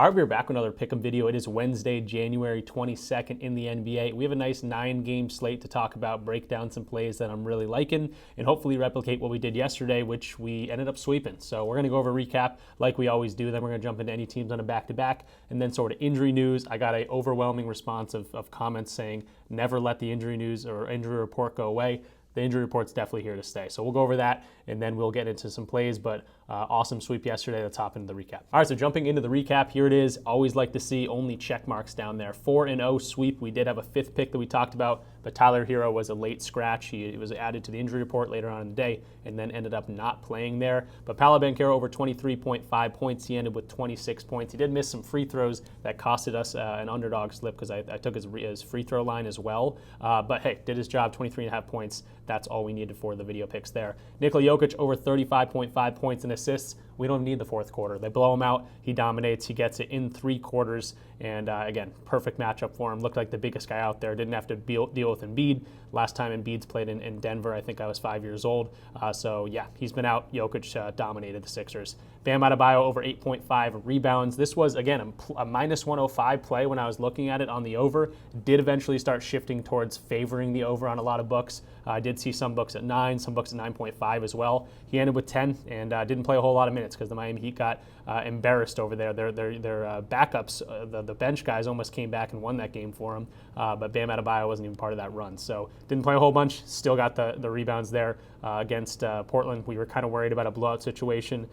All right, we're back with another Pick'em video. It is Wednesday, January 22nd in the NBA. We have a nice 9-game slate to talk about, break down some plays that I'm really liking, and hopefully replicate what we did yesterday, which we ended up sweeping. So we're going to go over a recap like we always do. Then we're going to jump into any teams on a back-to-back, and then sort of injury news. I got an overwhelming response of comments saying never let the injury news or injury report go away. The injury report's definitely here to stay. So we'll go over that, and then we'll get into some plays, but awesome sweep yesterday. Let's hop into the recap. All right, so jumping into the recap, here it is. Always like to see only check marks down there. 4-0 sweep. We did have a 5th pick that we talked about, but Tyler Hero was a late scratch. He was added to the injury report later on in the day and then ended up not playing there. But Paolo Banchero over 23.5 points. He ended with 26 points. He did miss some free throws that costed us an underdog slip because I took his free throw line as well. But hey, did his job, 23.5 points. That's all we needed for the video picks there. Nikola Jokic over 35.5 points and assists. We don't need the fourth quarter. They blow him out. He dominates. He gets it in 3 quarters. And again, perfect matchup for him. Looked like the biggest guy out there. Didn't have to deal with Embiid. Last time Embiid's played in Denver, I think I was 5 years old. So yeah, he's been out. Jokic dominated the Sixers. Bam Adebayo over 8.5 rebounds. This was, again, a minus 105 play when I was looking at it on the over. Did eventually start shifting towards favoring the over on a lot of books. I did see some books at 9, some books at 9.5 as well. He ended with 10 and didn't play a whole lot of minutes because the Miami Heat got embarrassed over there. Their backups, the bench guys almost came back and won that game for him. But Bam Adebayo wasn't even part of that run. So didn't play a whole bunch, still got the rebounds there against Portland. We were kind of worried about a blowout situation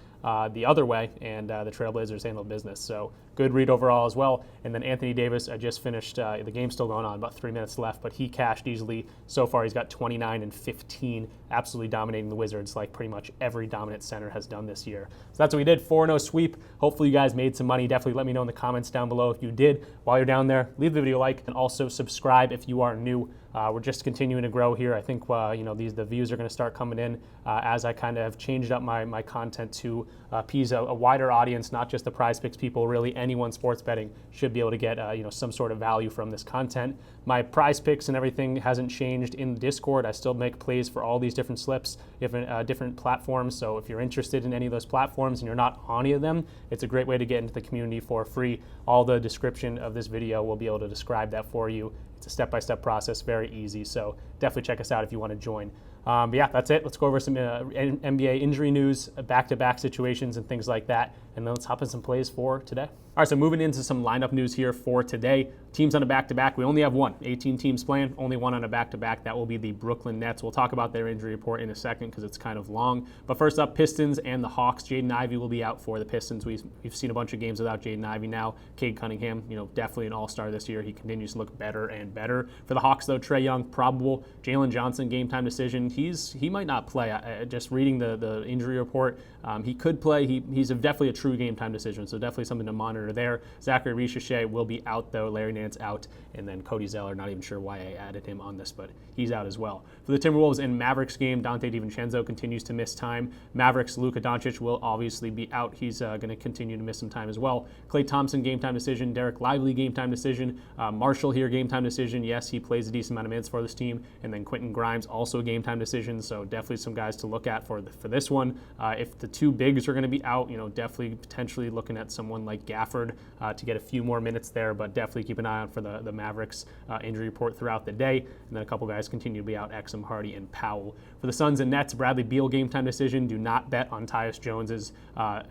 the other way, and the Trailblazers handled business. So good read overall as well. And then Anthony Davis, I just finished, the game's still going on, about 3 minutes left, but he cashed easily. So far he's got 29 and 15, absolutely dominating the Wizards like pretty much every dominant center has done this year. So that's what we did, 4-0 sweep. Hopefully you guys made some money. Definitely let me know in the comments down below if you did. While you're down there, leave the video a like and also subscribe if you are new. We're just continuing to grow here. I think the views are going to start coming in as I kind of changed up my content to appease a wider audience, not just the PrizePicks people. Really, anyone sports betting should be able to get some sort of value from this content. My PrizePicks and everything hasn't changed in the Discord. I still make plays for all these different slips, different platforms. So if you're interested in any of those platforms and you're not on any of them, it's a great way to get into the community for free. All the description of this video will be able to describe that for you. It's a step-by-step process, very easy. So definitely check us out if you want to join. But yeah, that's it. Let's go over some NBA injury news, back-to-back situations, and things like that. And then let's hop in some plays for today. All right, so moving into some lineup news here for today. Teams on a back-to-back. We only have one. 18 teams playing, only one on a back-to-back. That will be the Brooklyn Nets. We'll talk about their injury report in a second because it's kind of long. But first up, Pistons and the Hawks. Jaden Ivey will be out for the Pistons. We've seen a bunch of games without Jaden Ivey now. Cade Cunningham, definitely an all-star this year. He continues to look better and better. For the Hawks, though, Trae Young, probable. Jalen Johnson, game-time decision. He might not play. Just reading the injury report, he could play. He's definitely a true game-time decision, so definitely something to monitor there. Zachary Ricochet will be out, though. Larry Nance out, and then Cody Zeller, not even sure why I added him on this, but he's out as well. For the Timberwolves and Mavericks game, Dante DiVincenzo continues to miss time. Mavericks, Luka Doncic will obviously be out. He's going to continue to miss some time as well. Klay Thompson, game-time decision. Derek Lively, game-time decision. Marshall here, game-time decision. Yes, he plays a decent amount of minutes for this team. And then Quentin Grimes, also game-time decision. So definitely some guys to look at for this one. If the 2 bigs are going to be out, definitely potentially looking at someone like Gafford to get a few more minutes there, but definitely keep an eye out for the Mavericks injury report throughout the day. And then a couple guys continue to be out, Exum, Hardy, and Powell. For the Suns and Nets, Bradley Beal, game-time decision. Do not bet on Tyus Jones's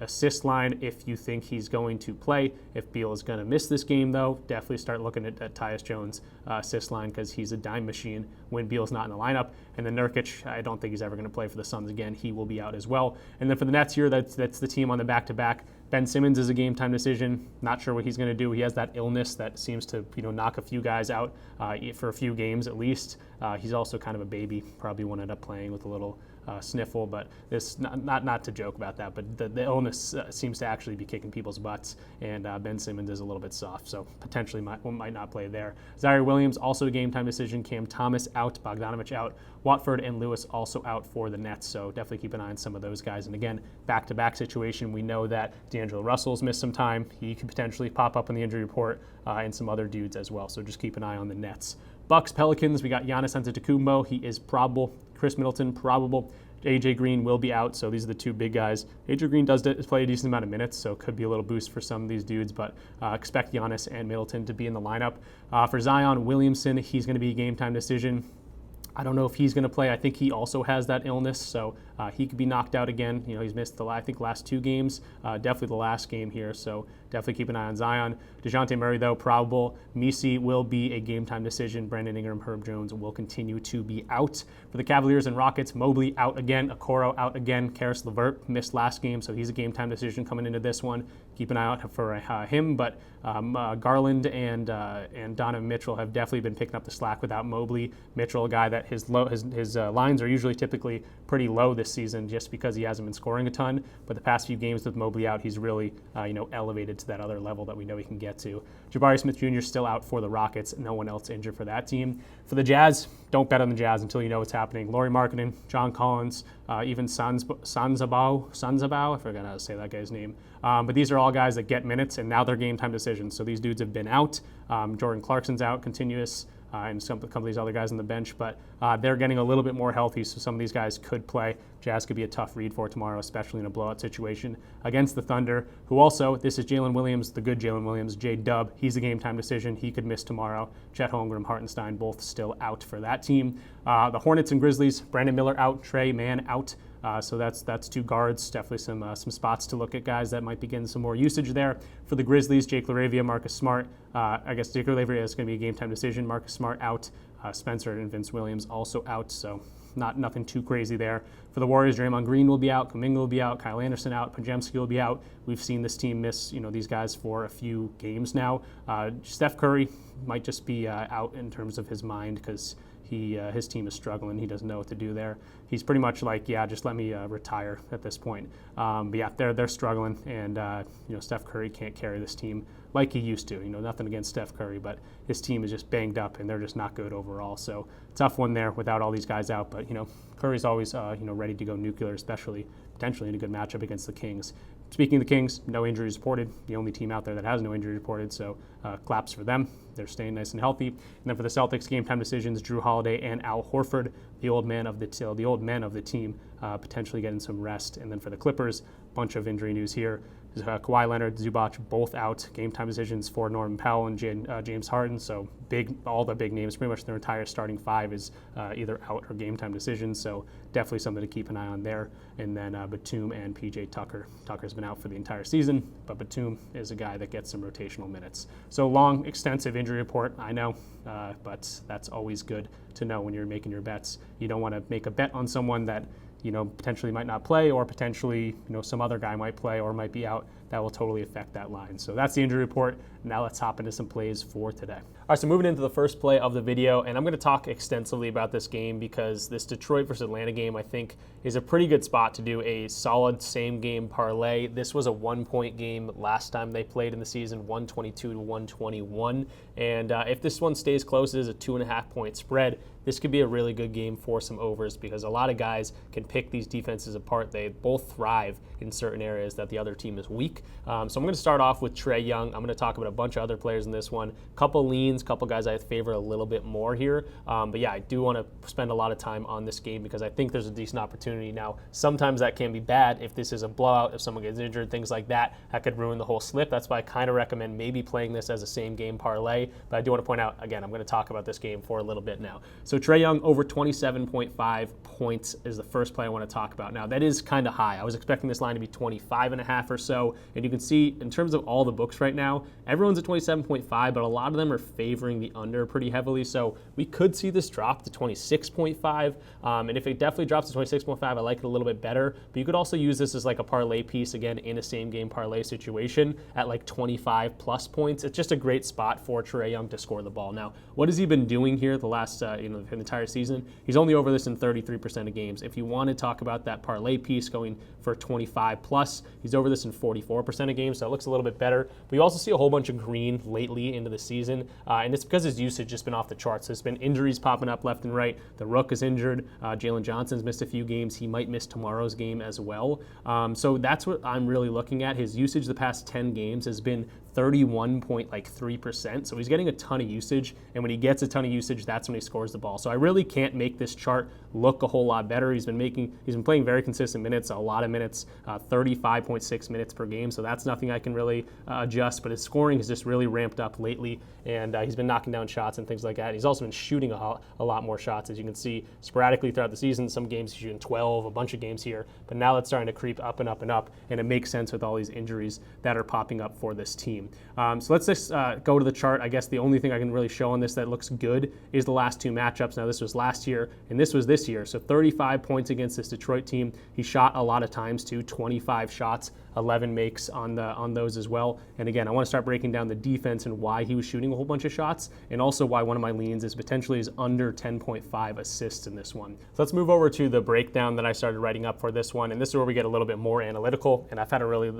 assist line if you think he's going to play. If Beal is going to miss this game, though, definitely start looking at Tyus Jones' assist line because he's a dime machine when Beal's not in the lineup. And then Nurkic, I don't think he's ever going to play for the Suns again. He will be out as well. And then for the Nets here, that's the team on the back-to-back. Ben Simmons is a game-time decision. Not sure what he's going to do. He has that illness that seems to knock a few guys out for a few games at least. He's also kind of a baby. Probably won't end up playing with a little sniffle, but this not to joke about that, but the illness seems to actually be kicking people's butts, and Ben Simmons is a little bit soft, so potentially might not play there. Zaire Williams, also a game-time decision. Cam Thomas out, Bogdanovich out, Watford and Lewis also out for the Nets, so definitely keep an eye on some of those guys. And again, back-to-back situation, we know that D'Angelo Russell's missed some time. He could potentially pop up in the injury report, and some other dudes as well, so just keep an eye on the Nets. Bucks, Pelicans, we got Giannis Antetokounmpo. He is probable. Chris Middleton, probable. AJ Green will be out, so these are the two big guys. AJ Green does play a decent amount of minutes, so it could be a little boost for some of these dudes, but expect Giannis and Middleton to be in the lineup. For Zion Williamson, he's going to be a game time decision. I don't know if he's going to play. I think he also has that illness, so he could be knocked out again. He's missed I think last 2 games, definitely the last game here, so definitely keep an eye on Zion. DeJounte Murray, though, probable. Misi will be a game-time decision. Brandon Ingram, Herb Jones will continue to be out. For the Cavaliers and Rockets, Mobley out again, Okoro out again. Karis LeVert missed last game, so he's a game-time decision coming into this one. Keep an eye out for him, but Garland and Donovan Mitchell have definitely been picking up the slack without Mobley. Mitchell, a guy that his lines are usually typically pretty low this season just because he hasn't been scoring a ton, but the past few games with Mobley out, he's really elevated to that other level that we know he can get to. Jabari Smith Jr. still out for the Rockets. No one else injured for that team. For the Jazz, don't bet on the Jazz until you know what's happening. Lauri Markkanen, John Collins, even Sanzabao, I forgot how to say that guy's name. But these are all guys that get minutes, and now they're game time decisions. So these dudes have been out. Jordan Clarkson's out, continuous. And some of these other guys on the bench, but they're getting a little bit more healthy, so some of these guys could play. Jazz could be a tough read for tomorrow, especially in a blowout situation against the Thunder, who also, this is Jalen Williams, the good Jalen Williams, J-Dub, he's a game-time decision. He could miss tomorrow. Chet Holmgren, Hartenstein, both still out for that team. The Hornets and Grizzlies, Brandon Miller out, Trey Mann out. So that's 2 guards. Definitely some spots to look at guys that might be getting some more usage there. For the Grizzlies, Jake LaRavia, Marcus Smart. I guess Jake LaRavia is going to be a game-time decision. Marcus Smart out. Spencer and Vince Williams also out. So nothing too crazy there. For the Warriors, Draymond Green will be out. Kuminga will be out. Kyle Anderson out. Podziemski will be out. We've seen this team miss these guys for a few games now. Steph Curry might just be out in terms of his mind because his team is struggling. He doesn't know what to do there. He's pretty much like, just let me retire at this point. But yeah, they're struggling, and Steph Curry can't carry this team like he used to. Nothing against Steph Curry, but his team is just banged up, and they're just not good overall. So tough one there without all these guys out. But Curry's always ready to go nuclear, especially potentially in a good matchup against the Kings. Speaking of the Kings, no injuries reported. The only team out there that has no injury reported, so claps for them. They're staying nice and healthy. And then for the Celtics, game time decisions: Drew Holiday and Al Horford, the old men of the team, potentially getting some rest. And then for the Clippers, bunch of injury news here. Kawhi Leonard, Zubac, both out. Game time decisions for Norman Powell and James Harden. So all the big names, pretty much their entire starting 5 is either out or game time decisions. So definitely something to keep an eye on there. And then Batum and PJ Tucker. Tucker's been out for the entire season, but Batum is a guy that gets some rotational minutes. So long, extensive injury report, I know, but that's always good to know when you're making your bets. You don't want to make a bet on someone that potentially might not play, or potentially, some other guy might play or might be out. That will totally affect that line. So that's the injury report. Now let's hop into some plays for today. All right, so moving into the first play of the video, and I'm going to talk extensively about this game because this Detroit versus Atlanta game, I think, is a pretty good spot to do a solid same-game parlay. This was a 1-point game last time they played in the season, 122 to 121. And if this one stays close, it is a 2.5-point spread. This could be a really good game for some overs because a lot of guys can pick these defenses apart. They both thrive in certain areas that the other team is weak. So I'm going to start off with Trae Young. I'm going to talk about a bunch of other players in this one. Couple leans, couple guys I favor a little bit more here. But yeah, I do want to spend a lot of time on this game because I think there's a decent opportunity. Now, sometimes that can be bad if this is a blowout, if someone gets injured, things like that. That could ruin the whole slip. That's why I kind of recommend maybe playing this as a same-game parlay. But I do want to point out, again, I'm going to talk about this game for a little bit now. So Trae Young over 27.5 points is the first play I want to talk about. Now, that is kind of high. I was expecting this line to be 25.5 or so. And you can see in terms of all the books right now, everyone's at 27.5, but a lot of them are favoring the under pretty heavily. So we could see this drop to 26.5. And if it definitely drops to 26.5, I like it a little bit better. But you could also use this as like a parlay piece, again, in a same-game parlay situation at like 25 plus points. It's just a great spot for Trae Young to score the ball. Now, what has he been doing here the last, the entire season? He's only over this in 33% of games. If you want to talk about that parlay piece going for 25 plus, he's over this in 44% of games, so it looks a little bit better. But you also see a whole bunch of green lately into the season, and it's because his usage has just been off the charts. There's been injuries popping up left and right. The Rook is injured. Jalen Johnson's missed a few games. He might miss tomorrow's game as well. So that's what I'm really looking at. His usage the past 10 games has been 31.3%. So he's getting a ton of usage, and when he gets a ton of usage, that's when he scores the ball. So I really can't make this chart look a whole lot better. He's been playing very consistent minutes, a lot of minutes, 35.6 minutes per game. So that's nothing I can really adjust, but his scoring has just really ramped up lately, and he's been knocking down shots and things like that. He's also been shooting a lot more shots, as you can see sporadically throughout the season. Some games he's shooting 12, a bunch of games here, but now it's starting to creep up and up and up, and it makes sense with all these injuries that are popping up for this team. So let's just go to the chart. I guess the only thing I can really show on this that looks good is the last two matchups. Now, this was last year, and this was this year. So 35 points against this Detroit team. He shot a lot of times too, 25 shots, 11 makes on those as well. And again, I want to start breaking down the defense and why he was shooting a whole bunch of shots, and also why one of my leans is potentially is under 10.5 assists in this one. So let's move over to the breakdown that I started writing up for this one, and this is where we get a little bit more analytical. And I've had a really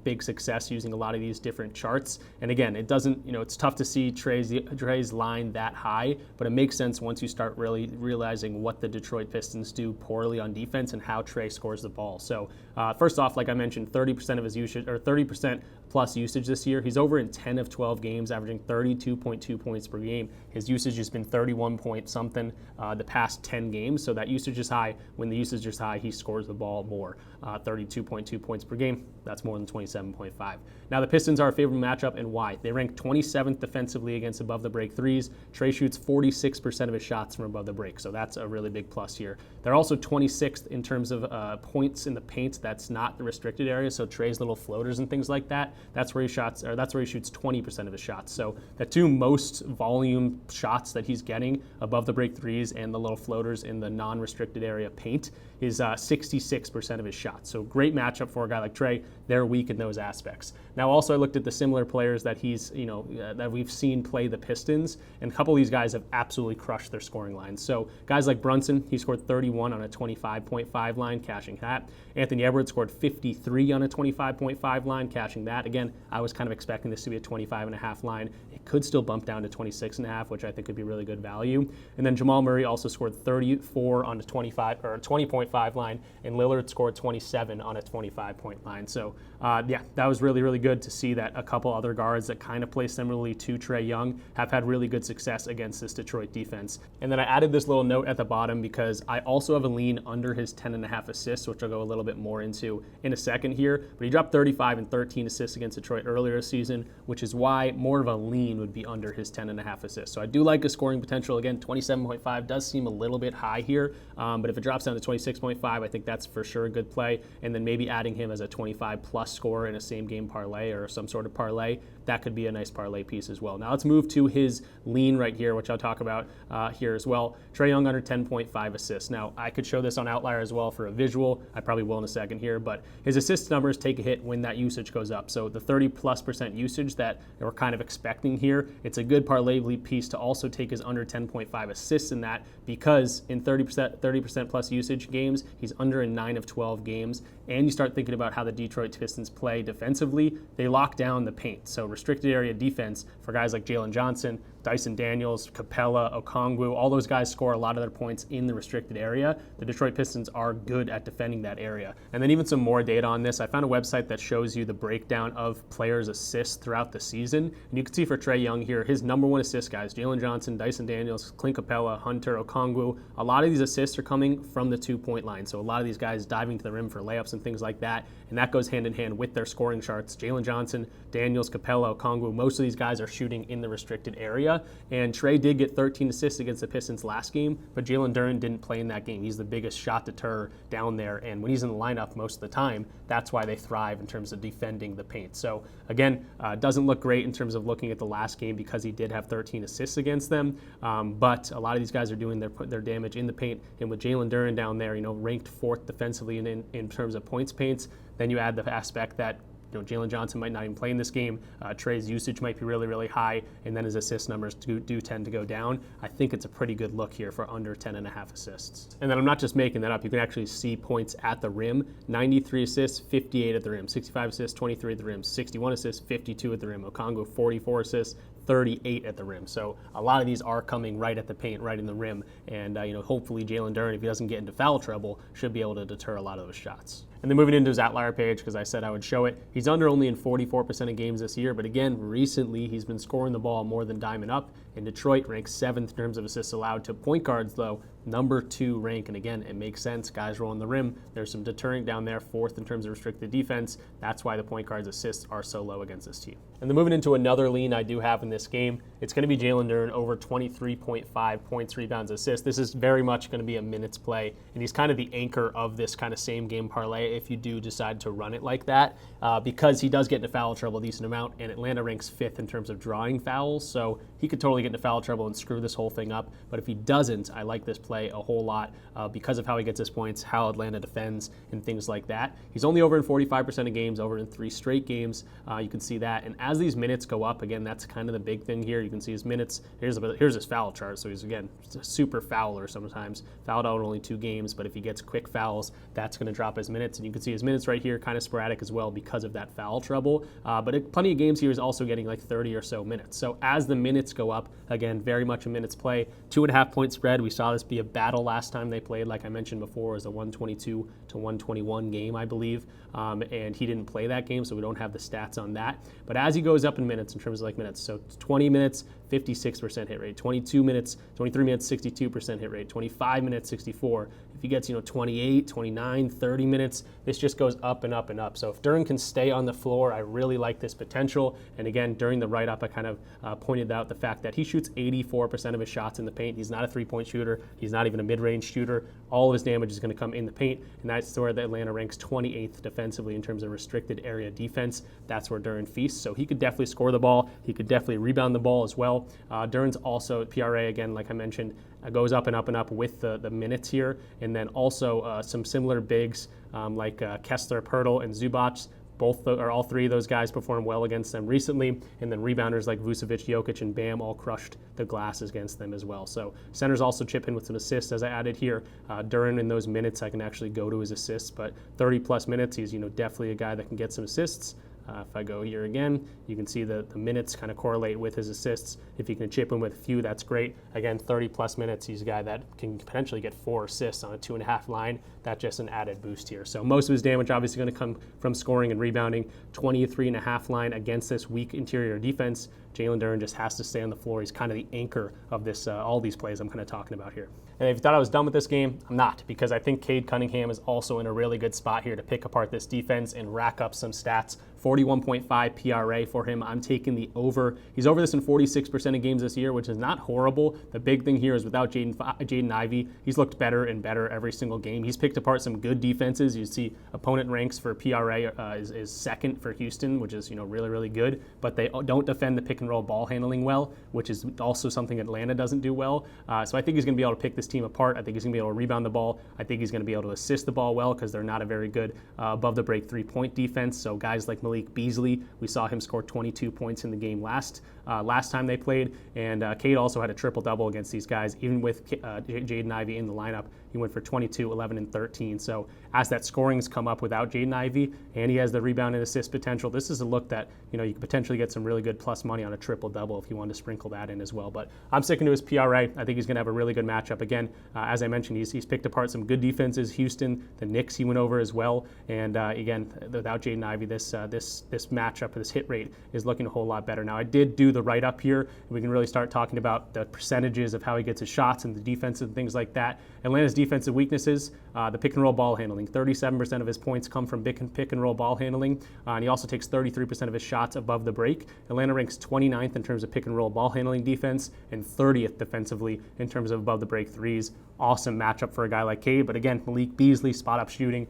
big success using a lot of these different charts. And again, it doesn't, it's tough to see Trey's line that high, but it makes sense once you start really realizing what the Detroit Pistons do poorly on defense and how Trey scores the ball. So first off, like I mentioned, 30% of his usage, or 30% plus usage this year. He's over in 10 of 12 games, averaging 32.2 points per game. His usage has been 31 point something the past 10 games. So that usage is high. When the usage is high, he scores the ball more. 32.2 points per game. That's more than 27.5. Now, the Pistons are a favorable matchup, and why? They rank 27th defensively against above the break threes. Trey shoots 46% of his shots from above the break, so that's a really big plus here. They're also 26th in terms of points in the paint. That's not the restricted area, so Trey's little floaters and things like that. That's where he shoots 20% of his shots. So the two most volume shots that he's getting above the break threes and the little floaters in the non-restricted area paint is 66% of his shots. So great matchup for a guy like Trey. They're weak in those aspects. Now, also I looked at the similar players that that we've seen play the Pistons, and a couple of these guys have absolutely crushed their scoring lines. So guys like Brunson, he scored 31 on a 25.5 line, cashing that. Anthony Edwards scored 53 on a 25.5 line, cashing that. Again, I was kind of expecting this to be a 25.5 line. It could still bump down to 26.5, which I think would be really good value. And then Jamal Murray also scored 34 on a 20.5 line, and Lillard scored 27 on a 25-point line. So that was really, really good to see that a couple other guards that kind of play similarly to Trey Young have had really good success against this Detroit defense. And then I added this little note at the bottom because I also have a lean under his 10.5 assists, which I'll go a little bit more into in a second here. But he dropped 35 and 13 assists against Detroit earlier this season, which is why more of a lean would be under his 10.5 assists. So I do like his scoring potential. Again, 27.5 does seem a little bit high here, but if it drops down to 26.5, I think that's for sure a good play. And then maybe adding him as a 25 plus scorer in a same game parlay or some sort of parlay, that could be a nice parlay piece as well. Now let's move to his lean right here, which I'll talk about here as well. Trey Young under 10.5 assists. Now I could show this on Outlier as well for a visual. I probably will in a second here, but his assist numbers take a hit when that usage goes up. So the 30+% usage that we're kind of expecting here, it's a good parlay piece to also take his under 10.5 assists in that, because in 30% plus usage games, he's under in 9 of 12 games. And you start thinking about how the Detroit Pistons play defensively, they lock down the paint. So restricted area defense for guys like Jalen Johnson, Dyson Daniels, Capella, Okongwu, all those guys score a lot of their points in the restricted area. The Detroit Pistons are good at defending that area. And then even some more data on this. I found a website that shows you the breakdown of players' assists throughout the season. And you can see for Trey Young here, his number one assist guys, Jalen Johnson, Dyson Daniels, Clint Capella, Hunter, Okongwu. A lot of these assists are coming from the 2-point line. So a lot of these guys diving to the rim for layups and things like that. And that goes hand in hand with their scoring charts. Jalen Johnson, Daniels, Capella, Okongwu, most of these guys are shooting in the restricted area. And Trey did get 13 assists against the Pistons last game, but Jalen Duren didn't play in that game. He's the biggest shot deterror down there, and when he's in the lineup most of the time, that's why they thrive in terms of defending the paint. So again, doesn't look great in terms of looking at the last game because he did have 13 assists against them, but a lot of these guys are doing their damage in the paint, and with Jalen Duren down there, ranked 4th defensively in terms of points paints, then you add the aspect that Jalen Johnson might not even play in this game. Trey's usage might be really, really high, and then his assist numbers do tend to go down. I think it's a pretty good look here for under 10.5 assists. And then I'm not just making that up. You can actually see points at the rim. 93 assists, 58 at the rim. 65 assists, 23 at the rim. 61 assists, 52 at the rim. Okongwu, 44 assists, 38 at the rim. So a lot of these are coming right at the paint, right in the rim. And hopefully Jalen Duren, if he doesn't get into foul trouble, should be able to deter a lot of those shots. And And then moving into his outlier page, because I said I would show it, he's under only in 44% of games this year, but again, recently he's been scoring the ball more than Diamond up. In Detroit, ranks 7th in terms of assists allowed to point guards, though, number 2 rank. And again, it makes sense. Guys rolling the rim. There's some deterring down there, 4th in terms of restricted defense. That's why the point guards' assists are so low against this team. And then moving into another lean I do have in this game, it's going to be Jalen Duren over 23.5 points, rebounds, assists. This is very much going to be a minutes play, and he's kind of the anchor of this kind of same game parlay if you do decide to run it like that, because he does get into foul trouble a decent amount, and Atlanta ranks 5th in terms of drawing fouls, so he could totally get into foul trouble and screw this whole thing up. But if he doesn't, I like this play a whole lot because of how he gets his points, how Atlanta defends, and things like that. He's only over in 45% of games, over in 3 straight games. You can see that. And as these minutes go up, again, that's kind of the big thing here. You can see his minutes. Here's his foul chart. So he's, again, a super fouler sometimes. Fouled out only 2 games, but if he gets quick fouls, that's going to drop his minutes. And you can see his minutes right here, kind of sporadic as well because of that foul trouble. But plenty of games here is also getting like 30 or so minutes. So as the minutes go up, again, very much a minutes play. 2.5 point spread. We saw this be a battle last time they played, like I mentioned before, it was a 122 to 121 game, I believe. And he didn't play that game, so we don't have the stats on that. But as he goes up in minutes, in terms of like minutes, so 20 minutes, 56% hit rate, 22 minutes, 23 minutes, 62% hit rate, 25 minutes, 64. If he gets, 28, 29, 30 minutes, this just goes up and up and up. So if Duren can stay on the floor, I really like this potential. And again, during the write-up, I kind of pointed out the fact that he shoots 84% of his shots in the paint. He's not a three-point shooter. He's not even a mid-range shooter. All of his damage is going to come in the paint, and that's where the Atlanta ranks 28th defensively in terms of restricted area defense. That's where Duren feasts. So he could definitely score the ball. He could definitely rebound the ball as well. Duren's also PRA, again, like I mentioned, goes up and up and up with the minutes here. And then also some similar bigs like Kessler, Pirtle, and Zubac. All 3 of those guys performed well against them recently, and then rebounders like Vucevic, Jokic, and Bam all crushed the glass against them as well. So centers also chip in with some assists, as I added here. Duren in those minutes, I can actually go to his assists, but 30-plus minutes, he's definitely a guy that can get some assists. If I go here again, you can see the minutes kind of correlate with his assists. If he can chip in with a few, that's great. Again, 30-plus minutes, he's a guy that can potentially get 4 assists on a 2.5 line. That's just an added boost here. So most of his damage obviously going to come from scoring and rebounding. 23.5 line against this weak interior defense. Jalen Duren just has to stay on the floor. He's kind of the anchor of this, all these plays I'm kind of talking about here. And if you thought I was done with this game, I'm not, because I think Cade Cunningham is also in a really good spot here to pick apart this defense and rack up some stats. 41.5 PRA for him. I'm taking the over. He's over this in 46% of games this year, which is not horrible. The big thing here is without Jaden Ivey, he's looked better and better every single game. He's picked apart some good defenses. You see opponent ranks for PRA is second for Houston, which is really, really good, but they don't defend the pick and roll ball handling well, which is also something Atlanta doesn't do well. So I think he's going to be able to pick this team apart. I think he's going to be able to rebound the ball. I think he's going to be able to assist the ball well because they're not a very good above the break 3-point defense. So guys like Malik Beasley, we saw him score 22 points in the game last time they played, and Cade also had a triple-double against these guys. Even with Jaden Ivey in the lineup, he went for 22, 11, and 13. So as that scoring's come up without Jaden Ivey, and he has the rebound and assist potential, this is a look that you could potentially get some really good plus money on a triple-double if you wanted to sprinkle that in as well. But I'm sticking to his PRA. I think he's going to have a really good matchup. Again, as I mentioned, he's picked apart some good defenses. Houston, the Knicks he went over as well. And again, without Jaden Ivey, this matchup, this hit rate is looking a whole lot better. Now, I did do the write-up here, and we can really start talking about the percentages of how he gets his shots and the defense and things like that. Atlanta's defensive weaknesses, the pick and roll ball handling. 37% of his points come from pick and roll ball handling, and he also takes 33% of his shots above the break. Atlanta ranks 29th in terms of pick and roll ball handling defense and 30th defensively in terms of above the break threes. Awesome matchup for a guy like Cade, but again, Malik Beasley, spot up shooting,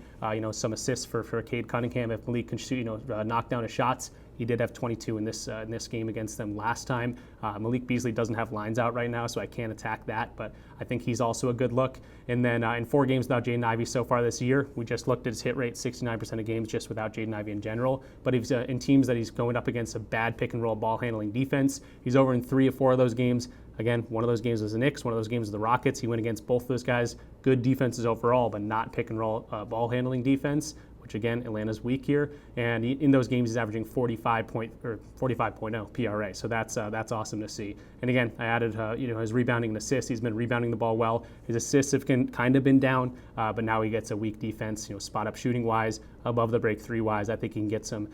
some assists for Cade Cunningham if Malik can shoot, knock down his shots. He did have 22 in this game against them last time. Malik Beasley doesn't have lines out right now, so I can't attack that, but I think he's also a good look. And then in 4 games without Jaden Ivey so far this year, we just looked at his hit rate, 69% of games just without Jaden Ivey in general. But if in teams that he's going up against a bad pick and roll ball handling defense, he's over in 3 or 4 of those games. Again, one of those games was the Knicks, one of those games was the Rockets. He went against both of those guys. Good defenses overall, but not pick and roll ball handling defense, which again, Atlanta's weak here. And in those games, he's averaging 45.0 PRA. So that's awesome to see. And again, I added his rebounding and assists. He's been rebounding the ball well. His assists have kind of been down, but now he gets a weak defense. Spot up shooting wise, above the break three-wise. I think he can get some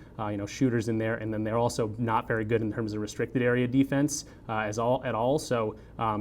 shooters in there, and then they're also not very good in terms of restricted area defense at all. So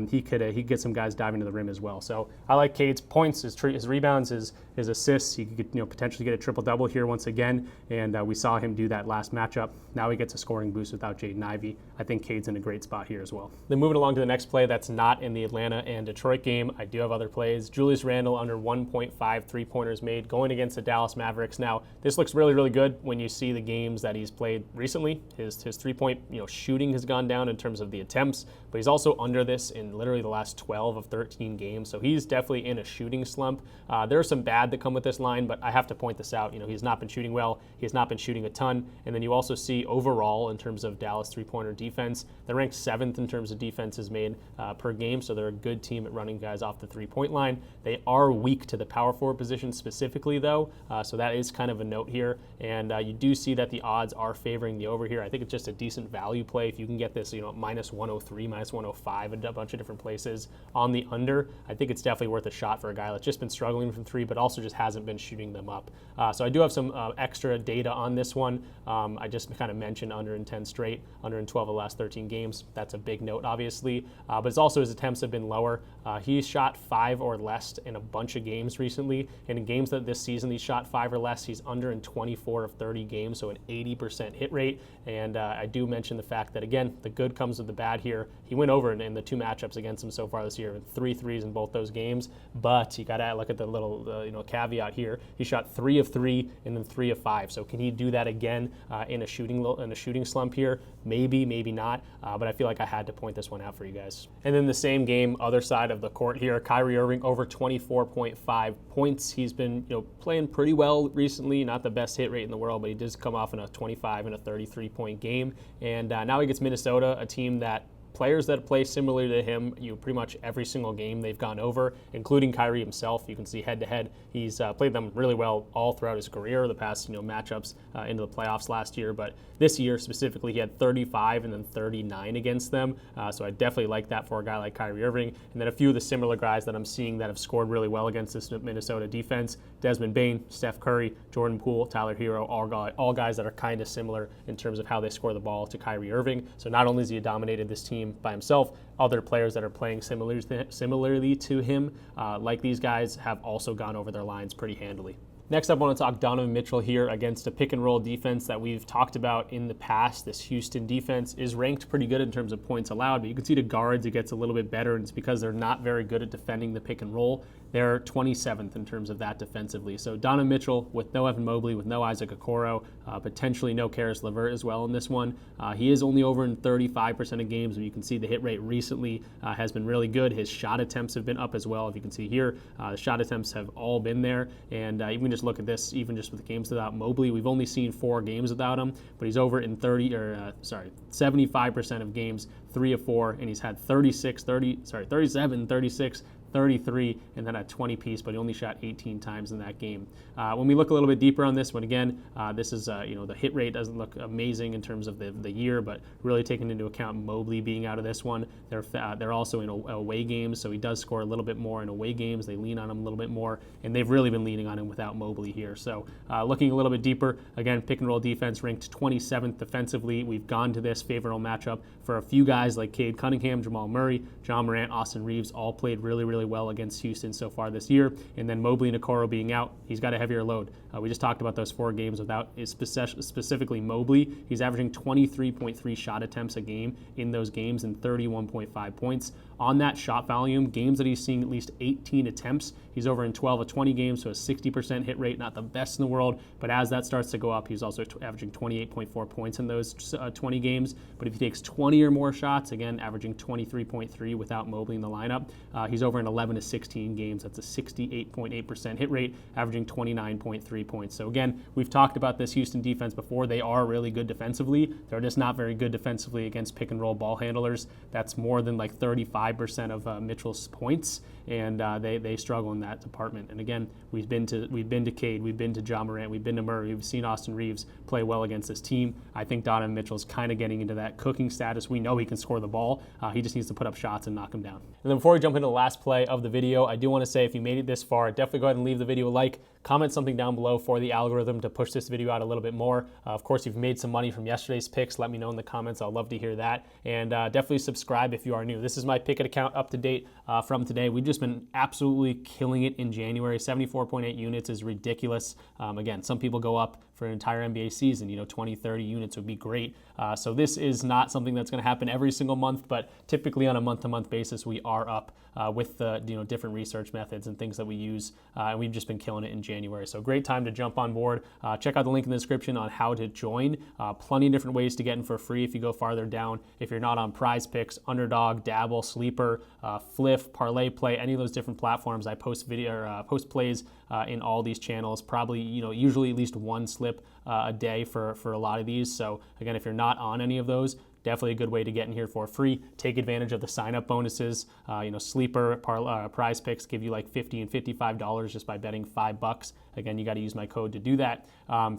he could get some guys diving to the rim as well. So I like Cade's points, his rebounds, his assists. He could potentially get a triple-double here once again, and we saw him do that last matchup. Now he gets a scoring boost without Jaden Ivey. I think Cade's in a great spot here as well. Then moving along to the next play that's not in the Atlanta and Detroit game, I do have other plays. Julius Randle under 1.5 three-pointers made going against the Dallas Mavericks. Now, this looks really, really good when you see the games that he's played recently. His three-point shooting has gone down in terms of the attempts, but he's also under this in literally the last 12 of 13 games. So he's definitely in a shooting slump. There are some bad that come with this line, but I have to point this out. He's not been shooting well. He has not been shooting a ton. And then you also see overall in terms of Dallas three-pointer defense, they're ranked 7th in terms of defenses made per game. So they're a good team at running guys off the three-point line. They are weak to the power forward position specifically, though. So that is kind of a note here. And you do see that the odds are favoring the over here. I think it's just a decent value play. If you can get this, minus 103, minus 105, a bunch of different places on the under, I think it's definitely worth a shot for a guy that's just been struggling from three, but also just hasn't been shooting them up. So I do have some extra data on this one. I just kind of mentioned under in 10 straight, under in 12 of the last 13 games. That's a big note, obviously. But it's also his attempts have been lower. He's shot 5 or less in a bunch of games recently. And in games that this season he's shot 5 or less, he's under in 24 of 30 games, so an 80% hit rate. And I do mention the fact that, again, the good comes with the bad here. He went over in the 2 matchups against him so far this year, 3 threes in both those games. But you got to look at the little caveat here. He shot 3 of 3 and then 3 of 5. So can he do that again in a shooting slump here? Maybe, maybe not. But I feel like I had to point this one out for you guys. And then the same game, other side of the court here, Kyrie Irving over 24.5 points. He's been playing pretty well recently. Not the best hit rate in the world, but he does come off in a 25 and a 33-point game. And now he gets Minnesota, a team that players that play similarly to him, pretty much every single game they've gone over, including Kyrie himself. You can see head-to-head, he's played them really well all throughout his career, the past matchups into the playoffs last year. But this year specifically, he had 35 and then 39 against them. So I definitely like that for a guy like Kyrie Irving. And then a few of the similar guys that I'm seeing that have scored really well against this Minnesota defense: Desmond Bane, Steph Curry, Jordan Poole, Tyler Hero, all guys that are kind of similar in terms of how they score the ball to Kyrie Irving. So not only has he dominated this team by himself, other players that are playing similarly to him, like these guys, have also gone over their lines pretty handily. Next up, I want to talk Donovan Mitchell here against a pick-and-roll defense that we've talked about in the past. This Houston defense is ranked pretty good in terms of points allowed, but you can see the guards, it gets a little bit better, and it's because they're not very good at defending the pick-and-roll. They're 27th in terms of that defensively. So Donovan Mitchell with no Evan Mobley, with no Isaac Okoro, potentially no Karis LeVert as well in this one. He is only over in 35% of games, and you can see the hit rate recently has been really good. His shot attempts have been up as well. If you can see here, the shot attempts have all been there. And you can just look at this, even just with the games without Mobley. We've only seen 4 games without him, but he's over in 75% of games, 3 of 4, and he's had 37, 36, 33, and then a 20-piece, but he only shot 18 times in that game. When we look a little bit deeper on this one, again, this is, the hit rate doesn't look amazing in terms of the year, but really taking into account Mobley being out of this one, they're also in away games, so he does score a little bit more in away games. They lean on him a little bit more, and they've really been leaning on him without Mobley here. So looking a little bit deeper, again, pick-and-roll defense ranked 27th defensively. We've gone to this favorable matchup for a few guys like Cade Cunningham, Jamal Murray, John Morant, Austin Reeves, all played really, really well against Houston so far this year. And then Mobley and Okoro being out, he's got a heavier load. We just talked about those 4 games without specifically Mobley. He's averaging 23.3 shot attempts a game in those games and 31.5 points. On that shot volume, games that he's seeing at least 18 attempts, he's over in 12 of 20 games, so a 60% hit rate, not the best in the world. But as that starts to go up, he's also averaging 28.4 points in those 20 games. But if he takes 20 or more shots, again, averaging 23.3 without Mobley in the lineup, he's over in 11 to 16 games. That's a 68.8% hit rate, averaging 29.3 points. So again, we've talked about this Houston defense before. They are really good defensively. They're just not very good defensively against pick-and-roll ball handlers. That's more than like 35% of Mitchell's points, and they struggle in that department. And again, we've been to Cade, we've been to John Morant, we've been to Murray, we've seen Austin Reeves play well against this team. I think Donovan Mitchell's kind of getting into that cooking status. We know he can score the ball. He just needs to put up shots and knock them down. And then before we jump into the last play, play of the video. I do want to say, if you made it this far, definitely go ahead and leave the video a like. Comment something down below for the algorithm to push this video out a little bit more. Of course, if you've made some money from yesterday's picks, let me know in the comments. I'd love to hear that. And definitely subscribe if you are new. This is my Pick'It account up to date from today. We've just been absolutely killing it in January. 74.8 units is ridiculous. Again, some people go up for an entire NBA season. 20, 30 units would be great. So this is not something that's going to happen every single month, but typically on a month-to-month basis, we are up with the different research methods and things that we use. And we've just been killing it in January. So great time to jump on board. Check out the link in the description on how to join. Plenty of different ways to get in for free if you go farther down. If you're not on PrizePicks, Underdog, Dabble, Sleeper, Fliff, Parlay Play, any of those different platforms, I post video, post plays in all these channels. Probably, usually at least one slip a day for a lot of these. So again, if you're not on any of those, definitely a good way to get in here for free. Take advantage of the sign-up bonuses. Sleeper, PrizePicks give you like $50 and $55 just by betting $5. Again, you got to use my code to do that.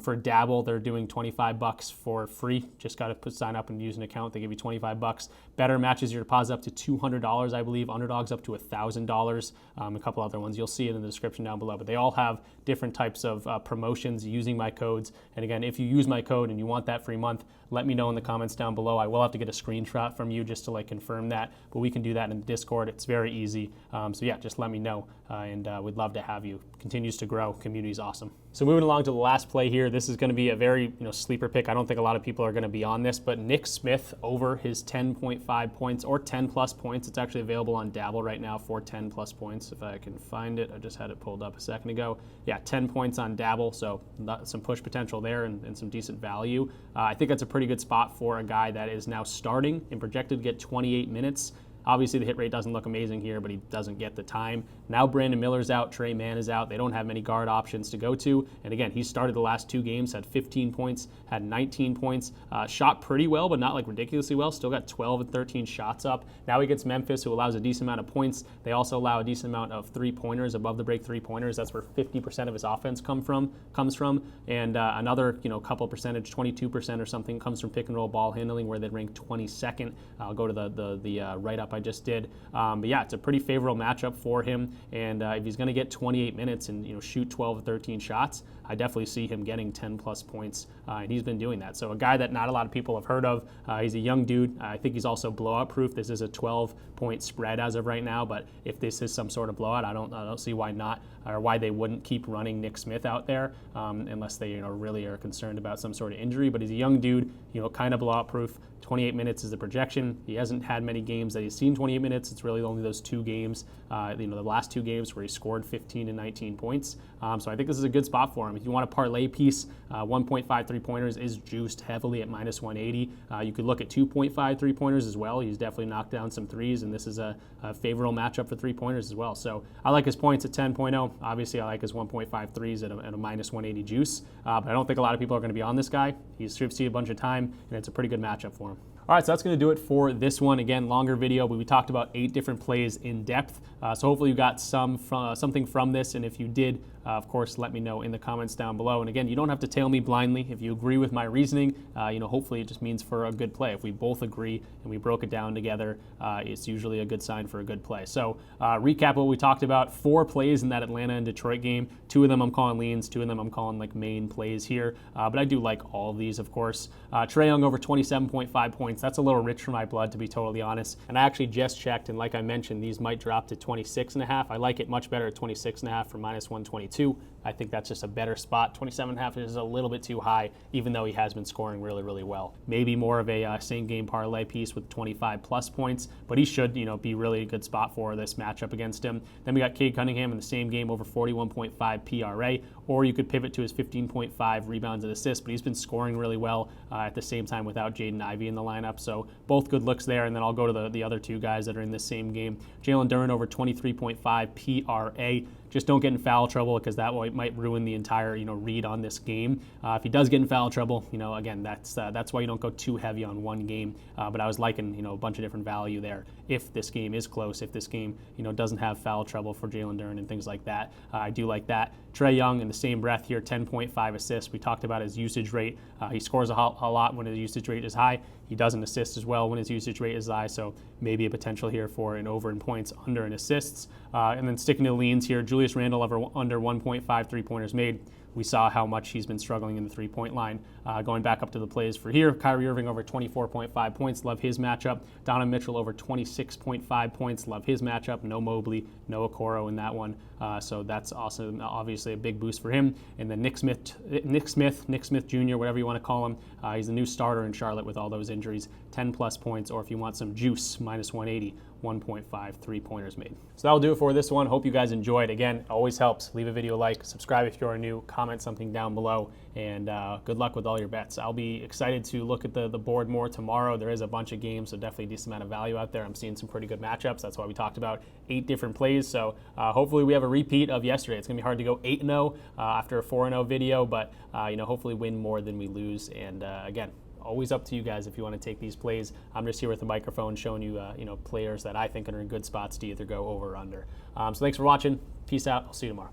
For Dabble, they're doing $25 for free. Just got to sign up and use an account. They give you $25. Betr matches your deposit up to $200, I believe. Underdog's up to $1,000. A couple other ones. You'll see it in the description down below. But they all have different types of promotions using my codes. And again, if you use my code and you want that free month, let me know in the comments down below. I will have to get a screenshot from you just to confirm that, but we can do that in the Discord. It's very easy. So yeah, just let me know, and we'd love to have you. Continues to grow. Community's awesome. So moving along to the last play here, this is going to be a very sleeper pick. I don't think a lot of people are going to be on this, but Nick Smith over his 10.5 points or 10 plus points. It's actually available on Dabble right now for 10 plus points. If I can find it, I just had it pulled up a second ago. Yeah, 10 points on Dabble, so some push potential there and some decent value. I think that's a pretty good spot for a guy that is now starting and projected to get 28 minutes. Obviously, the hit rate doesn't look amazing here, but he doesn't get the time. Now Brandon Miller's out, Trey Mann is out. They don't have many guard options to go to. And again, he started the last 2 games, had 15 points, had 19 points, shot pretty well, but not ridiculously well. Still got 12 and 13 shots up. Now he gets Memphis, who allows a decent amount of points. They also allow a decent amount of 3-pointers, above the break 3-pointers. That's where 50% of his offense comes from. And another, couple percentage, 22% or something, comes from pick and roll ball handling, where they rank 22nd. I'll go to the write-up I just did. But yeah, it's a pretty favorable matchup for him. And if he's going to get 28 minutes and shoot 12 or 13 shots, I definitely see him getting 10 plus points, and he's been doing that. So a guy that not a lot of people have heard of. He's a young dude. I think he's also blowout proof. This is a 12-point spread as of right now, but if this is some sort of blowout, I don't see why not, or why they wouldn't keep running Nick Smith out there, unless they really are concerned about some sort of injury. But he's a young dude, kind of blowout proof. 28 minutes is the projection. He hasn't had many games that he's seen 28 minutes. It's really only those 2 games, the last 2 games where he scored 15 and 19 points. So I think this is a good spot for him. If you want a parlay piece, 1.5 3-pointers is juiced heavily at minus 180. You could look at 2.5 3-pointers as well. He's definitely knocked down some threes, and this is a favorable matchup for 3-pointers as well. So I like his points at 10.0. Obviously, I like his 1.5 threes at a minus 180 juice. But I don't think a lot of people are going to be on this guy. He's should see a bunch of time, and it's a pretty good matchup for him. All right, so that's going to do it for this one. Again, longer video, but we talked about 8 different plays in depth. So hopefully you got something from this, and if you did, of course, let me know in the comments down below. And again, you don't have to tail me blindly. If you agree with my reasoning, hopefully it just means for a good play. If we both agree and we broke it down together, it's usually a good sign for a good play. So recap what we talked about. 4 plays in that Atlanta and Detroit game. 2 of them I'm calling leans. 2 of them I'm calling main plays here. But I do like all of these, of course. Trae Young over 27.5 points. That's a little rich for my blood, to be totally honest. And I actually just checked, and like I mentioned, these might drop to 26.5. I like it much better at 26.5 for minus 122. I think that's just a better spot. 27.5 is a little bit too high, even though he has been scoring really, really well. Maybe more of a same game parlay piece with 25 plus points, but he should, be really a good spot for this matchup against him. Then we got Cade Cunningham in the same game over 41.5 PRA, or you could pivot to his 15.5 rebounds and assists, but he's been scoring really well at the same time without Jaden Ivey in the lineup. So both good looks there. And then I'll go to the other 2 guys that are in this same game. Jalen Duren over 23.5 PRA. Just don't get in foul trouble, because that might ruin the entire read on this game. If he does get in foul trouble, again, that's why you don't go too heavy on one game. But I was liking a bunch of different value there. If this game is close, if this game doesn't have foul trouble for Jalen Duren and things like that, I do like that. Trae Young, in the same breath here, 10.5 assists. We talked about his usage rate. He scores a lot when his usage rate is high. He doesn't assist as well when his usage rate is high, so maybe a potential here for an over in points, under in assists. And then sticking to leans here, Julius Randle under 1.5 three-pointers made. We saw how much he's been struggling in the three-point line. Going back up to the plays for here, Kyrie Irving over 24.5 points, love his matchup. Donovan Mitchell over 26.5 points, love his matchup. No Mobley, no Okoro in that one. So that's also obviously a big boost for him. And then Nick Smith Jr., whatever you want to call him. He's the new starter in Charlotte with all those injuries. 10 plus points, or if you want some juice, minus 180. 1.5 three-pointers made. So that'll do it for this one. Hope you guys enjoyed. Again, it always helps. Leave a video a like, subscribe if you're new, comment something down below, and good luck with all your bets. I'll be excited to look at the board more tomorrow. There is a bunch of games, so definitely a decent amount of value out there. I'm seeing some pretty good matchups. That's why we talked about 8 different plays. So hopefully we have a repeat of yesterday. It's going to be hard to go 8-0 after a 4-0 video, but hopefully win more than we lose. And again, always up to you guys if you want to take these plays. I'm just here with the microphone showing you, players that I think are in good spots to either go over or under. So thanks for watching. Peace out. I'll see you tomorrow.